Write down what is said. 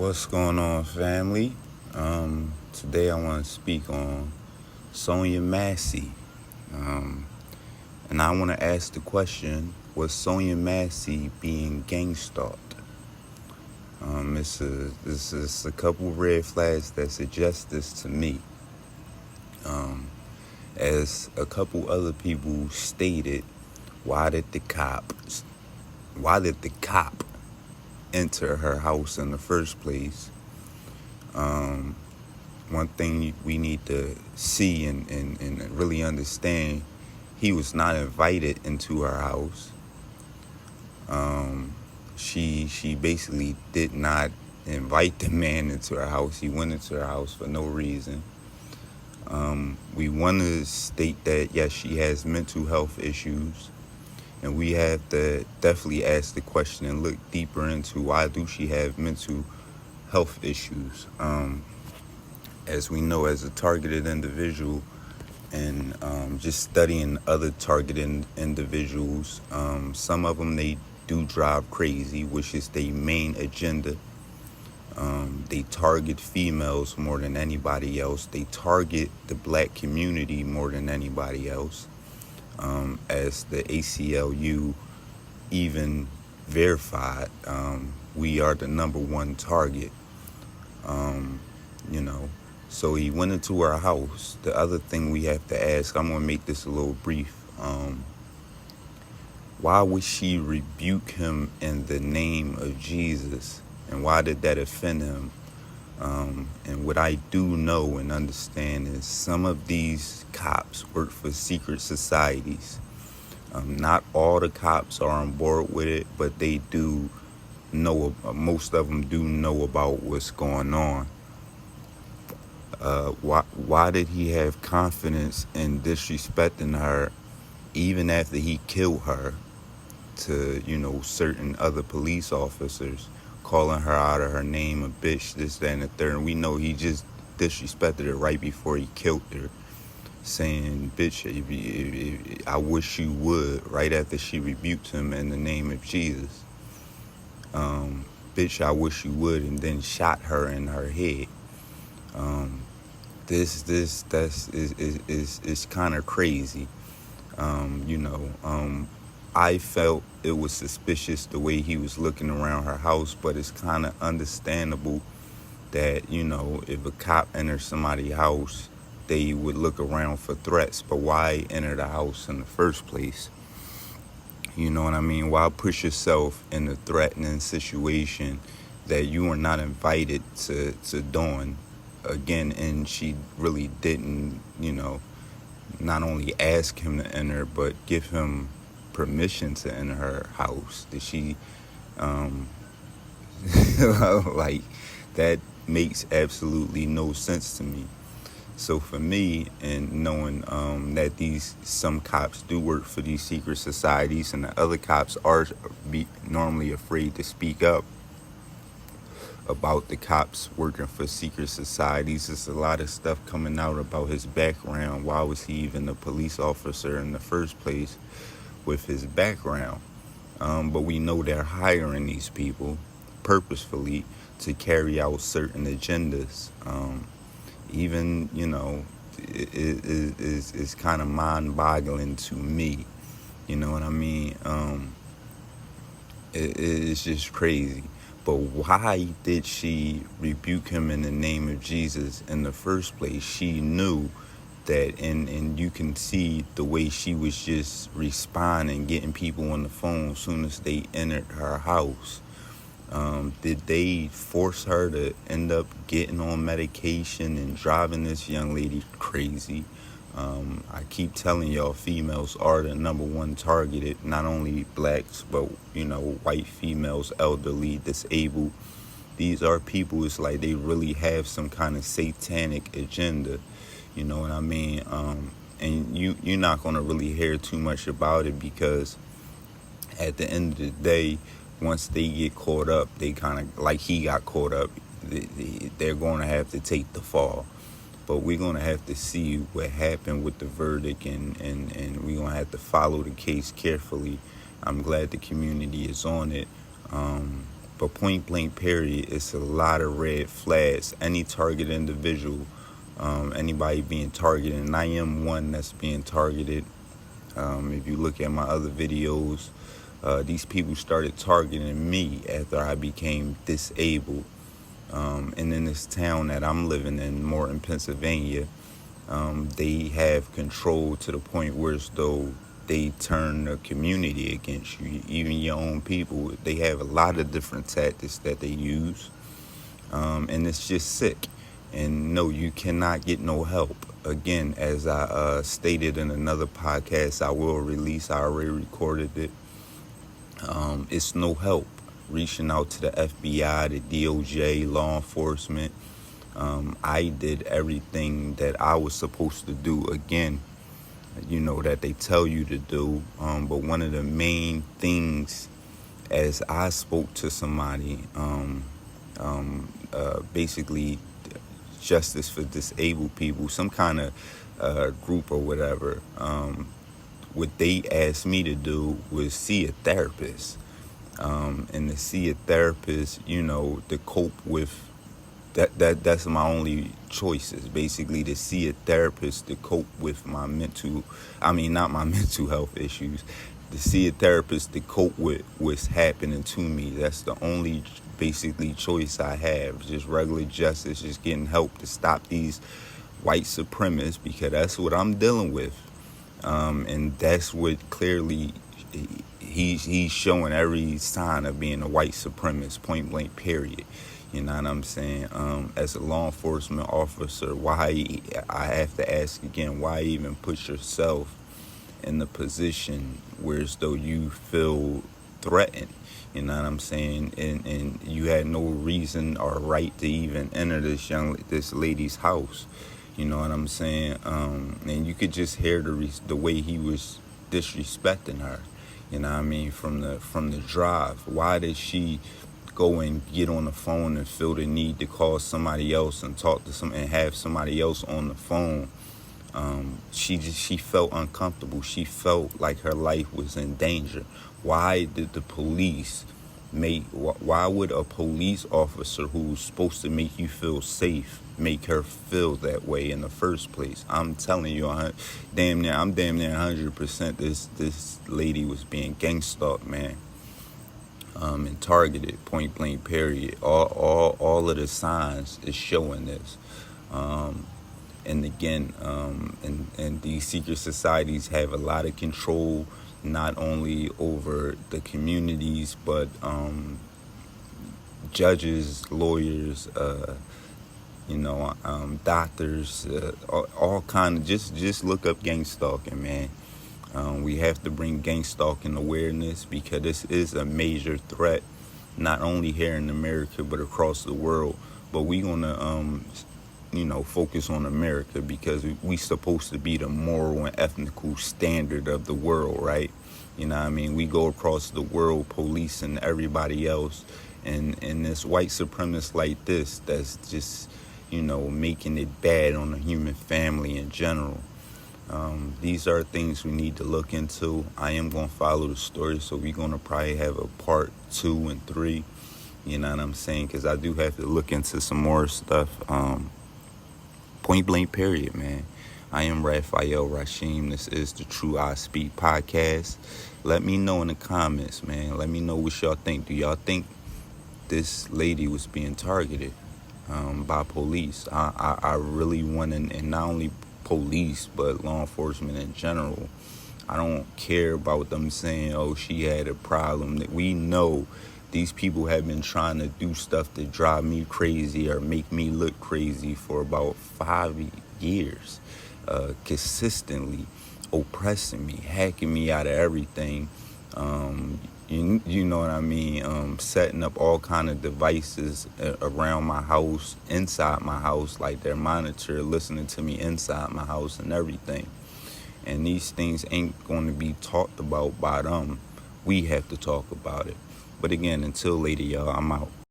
What's going on, family? Today I want to speak on Sonya Massy. Um, and I want to ask the question, was Sonya Massy being gang stalked? This is a couple red flags that suggest this to me. Um, as a couple other people stated, why did the cop enter her house in the first place? One thing we need to see and really understand, he was not invited into her house. She basically did not invite the man into her house. He went into her house for no reason. We want to state that, yes, she has mental health issues, and we have to definitely ask the question and look deeper into why do she have mental health issues. As we know, as a targeted individual, and just studying other targeted individuals, some of them, they do drive crazy, which is their main agenda. They target females more than anybody else. They target the black community more than anybody else. As the ACLU even verified, we are the number one target. So he went into our house. The other thing we have to ask, I'm going to make this a little brief. Why would she rebuke him in the name of Jesus? And why did that offend him? And what I do know and understand is some of these cops work for secret societies. Not all the cops are on board with it, but they do know, most of them do know about what's going on. Why did he have confidence in disrespecting her even after he killed her to, certain other police officers, calling her out of her name, a bitch, this, that, and the third? And we know he just disrespected her right before he killed her, saying, bitch, I wish you would, right after she rebuked him in the name of Jesus. Bitch, I wish you would, and then shot her in her head. This is kind of crazy. I felt it was suspicious the way he was looking around her house, but it's kind of understandable that, if a cop enters somebody's house, they would look around for threats. But why enter the house in the first place? You know what I mean? Why push yourself in a threatening situation that you are not invited to doing? Again, and she really didn't, not only ask him to enter, but give him permission to enter her house. Did she, like, that makes absolutely no sense to me. So for me, and knowing that some cops do work for these secret societies, and the other cops are normally afraid to speak up about the cops working for secret societies. There's a lot of stuff coming out about his background. Why was he even a police officer in the first place with his background? But we know they're hiring these people purposefully to carry out certain agendas. It's kind of mind-boggling to me. You know what I mean? It's just crazy. But why did she rebuke him in the name of Jesus in the first place? She knew that, and you can see the way she was just responding, getting people on the phone as soon as they entered her house. Did they force her to end up getting on medication and driving this young lady crazy? I keep telling y'all, females are the number one targeted, not only blacks, but, white females, elderly, disabled. These are people, it's like they really have some kind of satanic agenda. You know what I mean? And you're not going to really hear too much about it, because at the end of the day, once they get caught up, they kind of, like he got caught up, they're going to have to take the fall. But we're going to have to see what happened with the verdict, and we're going to have to follow the case carefully. I'm glad the community is on it. But point blank period, it's a lot of red flags. Any targeted individual, anybody being targeted, and I am one that's being targeted. If you look at my other videos, these people started targeting me after I became disabled. And in this town that I'm living in, Morton, Pennsylvania, they have control to the point where as though they turn the community against you, even your own people. They have a lot of different tactics that they use, and it's just sick. And no, you cannot get no help. Again, as I stated in another podcast I will release, I already recorded it. It's no help reaching out to the FBI, the DOJ, law enforcement. I did everything that I was supposed to do, again, that they tell you to do. But one of the main things, as I spoke to somebody, basically justice for disabled people, some kind of group or whatever, what they asked me to do was see a therapist. And to see a therapist, to cope with that's my only choice, is basically to see a therapist to cope with my not my mental health issues, to see a therapist to cope with what's happening to me. That's the only basically choice I have, just regular justice, just getting help to stop these white supremacists, because that's what I'm dealing with. And that's what clearly he's showing every sign of being a white supremacist, point blank period. You know what I'm saying? As a law enforcement officer, why, I have to ask again, why even put yourself in the position where as though you feel threatened? You know what I'm saying? And you had no reason or right to even enter this lady's house. You know what I'm saying? And you could just hear the way he was disrespecting her. You know what I mean? From the drive. Why did she go and get on the phone and feel the need to call somebody else and talk to and have somebody else on the phone? She felt uncomfortable. She felt like her life was in danger. Why did the police why would a police officer who's supposed to make you feel safe make her feel that way in the first place? I'm telling you, I'm damn near 100% this lady was being gang-stalked, man. And targeted, point blank period. All of the signs is showing this. And again, and these secret societies have a lot of control, not only over the communities, but judges, lawyers, doctors, all kind of, just look up gang stalking, man. We have to bring gang stalking awareness, because this is a major threat, not only here in America, but across the world. But we're going to, focus on America, because we supposed to be the moral and ethical standard of the world, right? You know what I mean? We go across the world policing everybody else. And this white supremacist like this, that's just, making it bad on the human family in general. These are things we need to look into. I am going to follow the story, so we're going to probably have a part 2 and 3. You know what I'm saying? Because I do have to look into some more stuff. Point blank period, man. I am Raphael Rashim. This is the True I Speak podcast. Let me know in the comments, man. Let me know what y'all think. Do y'all think this lady was being targeted by police? I really want to, and not only police, but law enforcement in general. I don't care about them saying, oh, she had a problem. That we know these people have been trying to do stuff to drive me crazy or make me look crazy for about 5 years, consistently oppressing me, hacking me out of everything. You know what I mean? Setting up all kind of devices around my house, inside my house, like their monitor, listening to me inside my house and everything. And these things ain't going to be talked about by them. We have to talk about it. But again, until later, y'all, I'm out.